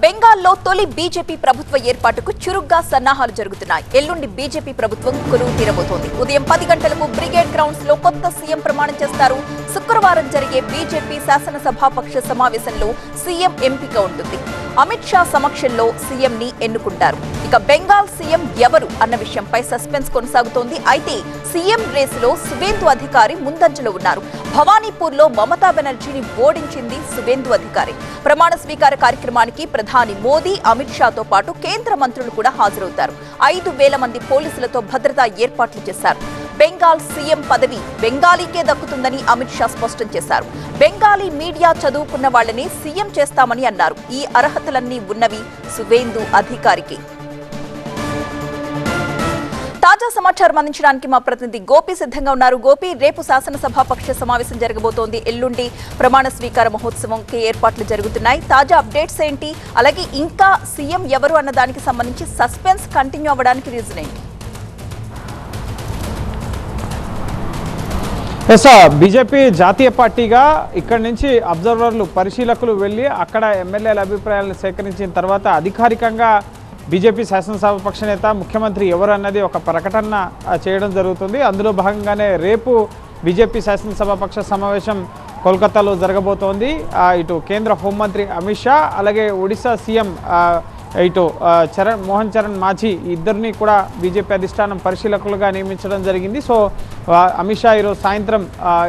బెంగాల్లో తొలి బీజేపీ ప్రభుత్వ ఏర్పాటుకు చురుగ్గా సన్నాహాలు జరుగుతున్నాయి. ఎల్లుండి బీజేపీ ప్రభుత్వం కొలువు తీరబోతోంది. ఉదయం 10 గంటలకు బ్రిగేడ్ గ్రౌండ్స్ లో కొత్త సీఎం ప్రమాణం చేస్తారు. శుక్రవారం జరిగే బీజేపీ శాసనసభాపక్ష సమావేశంలో సీఎం ఎంపిక ఉంటుంది. అమిత్ షా సమక్షంలో సీఎం ని ఎన్నుకుంటారు. ఇక బెంగాల్ సీఎం ఎవరు అన్న విషయంపై సస్పెన్స్ కొనసాగుతోంది. అయితే సీఎం రేసులో సువేందు అధికారి ముందంజలో ఉన్నారు. భవానీపూర్ లో మమతా బెనర్జీని ఓడించింది సువేందు అధికారి. ప్రమాణ స్వీకార కార్యక్రమానికి ప్రధాని మోదీ, అమిత్ షాతో పాటు కేంద్ర మంత్రులు కూడా హాజరవుతారు. 5,000 మంది పోలీసులతో భద్రతా ఏర్పాట్లు చేశారు. బెంగాల్ సీఎం పదవి బెంగాలీకే దక్కుతుందని అమిత్ షా స్పష్టం చేశారు. బెంగాలీ మీడియా చదువుకున్న వాళ్లనే సీఎం చేస్తామని అన్నారు. ఈ అర్హతలన్నీ ఉన్నవి సువేందు అధికారికి. తాజా సమాచారం అందించడానికి మా ప్రతినిధి గోపి సిద్ధంగా ఉన్నారు. గోపి, రేపు శాసనసభాపక్ష సమావేశం జరగబోతోంది. ఎల్లుండి ప్రమాణ స్వీకార మహోత్సవంకి ఏర్పాట్లు జరుగుతున్నాయి. తాజా అప్డేట్స్ ఏంటి? అలాగే ఇంకా సీఎం ఎవరు అన్న దానికి సంబంధించి సస్పెన్స్ కంటిన్యూ అవ్వడానికి రీజన్ ఏంటి? బీజేపీ జాతీయ పార్టీగా ఇక్కడి నుంచి అబ్జర్వర్లు, పరిశీలకులు వెళ్ళి అక్కడ ఎమ్మెల్యేల అభిప్రాయాలను సేకరించిన తర్వాత అధికారికంగా బీజేపీ శాసనసభాపక్ష నేత, ముఖ్యమంత్రి ఎవరు అన్నది ఒక ప్రకటన చేయడం జరుగుతుంది. అందులో భాగంగానే రేపు బీజేపీ శాసనసభాపక్ష సమావేశం కోల్కతాలో జరగబోతోంది. ఇటు కేంద్ర హోంమంత్రి అమిత్ షా, అలాగే ఒడిశా సీఎం ఇటు మోహన్ చరణ్ మాఝీ ఇద్దరిని కూడా బీజేపీ అధిష్టానం పరిశీలకులుగా నియమించడం జరిగింది. సో అమిత్ షా ఈరోజు సాయంత్రం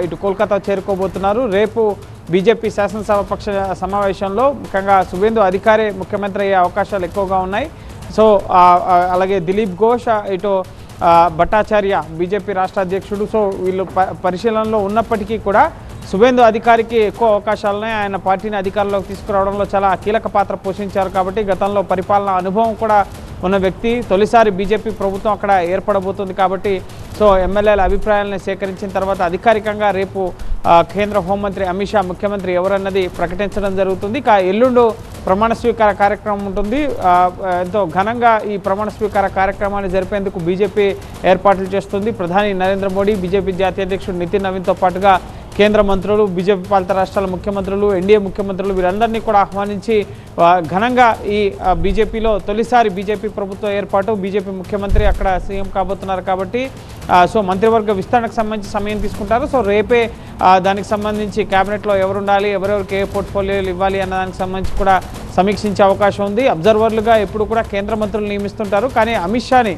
ఇటు కోల్కతా చేరుకోబోతున్నారు. రేపు బీజేపీ శాసనసభాపక్ష సమావేశంలో ముఖ్యంగా సువేందు అధికారి ముఖ్యమంత్రి అయ్యే అవకాశాలు ఎక్కువగా ఉన్నాయి. సో అలాగే దిలీప్ ఘోష్, ఇటు భట్టాచార్య బీజేపీ రాష్ట్ర అధ్యక్షుడు. సో వీళ్ళు పరిశీలనలో ఉన్నప్పటికీ కూడా సువేందు అధికారికి ఎక్కువ అవకాశాలున్నాయి. ఆయన పార్టీని అధికారంలోకి తీసుకురావడంలో చాలా కీలక పాత్ర పోషించారు కాబట్టి గతంలో పరిపాలన అనుభవం కూడా ఉన్న వ్యక్తి. తొలిసారి బీజేపీ ప్రభుత్వం అక్కడ ఏర్పడబోతుంది కాబట్టి సో ఎమ్మెల్యేల అభిప్రాయాలను సేకరించిన తర్వాత అధికారికంగా రేపు కేంద్ర హోంమంత్రి అమిత్ షా ముఖ్యమంత్రి ఎవరన్నది ప్రకటించడం జరుగుతుంది. ఇక ఎల్లుండు ప్రమాణ స్వీకార కార్యక్రమం ఉంటుంది. ఎంతో ఘనంగా ఈ ప్రమాణ స్వీకార కార్యక్రమాన్ని జరిపేందుకు బీజేపీ ఏర్పాట్లు చేస్తుంది. ప్రధాని నరేంద్ర మోడీ, బీజేపీ జాతీయ అధ్యక్షుడు నితిన్ నవీన్తో పాటుగా కేంద్ర మంత్రులు, బీజేపీ పాలిత రాష్ట్రాల ముఖ్యమంత్రులు, ఎన్డీఏ ముఖ్యమంత్రులు వీరందరినీ కూడా ఆహ్వానించి ఘనంగా ఈ బీజేపీలో తొలిసారి బీజేపీ ప్రభుత్వం ఏర్పాటు, బీజేపీ ముఖ్యమంత్రి అక్కడ సీఎం కాబోతున్నారు కాబట్టి సో మంత్రివర్గ విస్తరణకు సంబంధించి సమయం తీసుకుంటారు. సో రేపే దానికి సంబంధించి క్యాబినెట్లో ఎవరు ఉండాలి, ఎవరెవరికి ఏ పోర్ట్ఫోలియోలు ఇవ్వాలి అన్న దానికి సంబంధించి కూడా సమీక్షించే అవకాశం ఉంది. అబ్జర్వర్లుగా ఎప్పుడు కూడా కేంద్ర మంత్రులు నియమిస్తుంటారు. కానీ అమిత్ షాని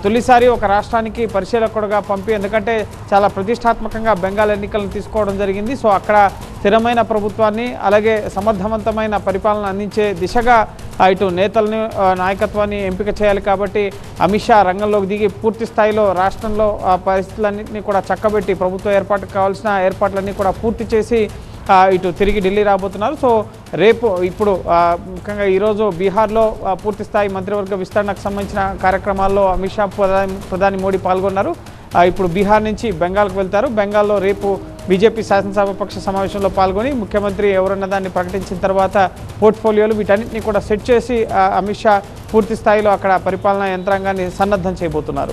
తొలిసారి ఒక రాష్ట్రానికి పరిశీలకుడుగా పంపి, ఎందుకంటే చాలా ప్రతిష్టాత్మకంగా బెంగాల్ ఎన్నికలను తీసుకోవడం జరిగింది. సో అక్కడ స్థిరమైన ప్రభుత్వాన్ని, అలాగే సమర్థవంతమైన పరిపాలన అందించే దిశగా ఇటు నేతలని, నాయకత్వాన్ని ఎంపిక చేయాలి కాబట్టి అమిత్ షా రంగంలోకి దిగి పూర్తి స్థాయిలో రాష్ట్రంలో పరిస్థితులన్నింటినీ కూడా చక్కబెట్టి ప్రభుత్వ ఏర్పాటుకు కావాల్సిన ఏర్పాట్లన్నీ కూడా పూర్తి చేసి ఇటు తిరిగి ఢిల్లీ రాబోతున్నారు. సో రేపు ఇప్పుడు ముఖ్యంగా ఈరోజు బీహార్లో పూర్తి స్థాయి మంత్రివర్గ విస్తరణకు సంబంధించిన కార్యక్రమాల్లో అమిత్ షా, ప్రధాని మోడీ పాల్గొన్నారు. ఇప్పుడు బీహార్ నుంచి బెంగాల్కు వెళ్తారు. బెంగాల్లో రేపు బీజేపీ శాసనసభాపక్ష సమావేశంలో పాల్గొని ముఖ్యమంత్రి ఎవరన్న దాన్ని ప్రకటించిన తర్వాత పోర్ట్ఫోలియోలు వీటన్నిటిని కూడా సెట్ చేసి అమిత్ షా పూర్తి స్థాయిలో అక్కడ పరిపాలనా యంత్రాంగాన్ని సన్నద్ధం చేయబోతున్నారు.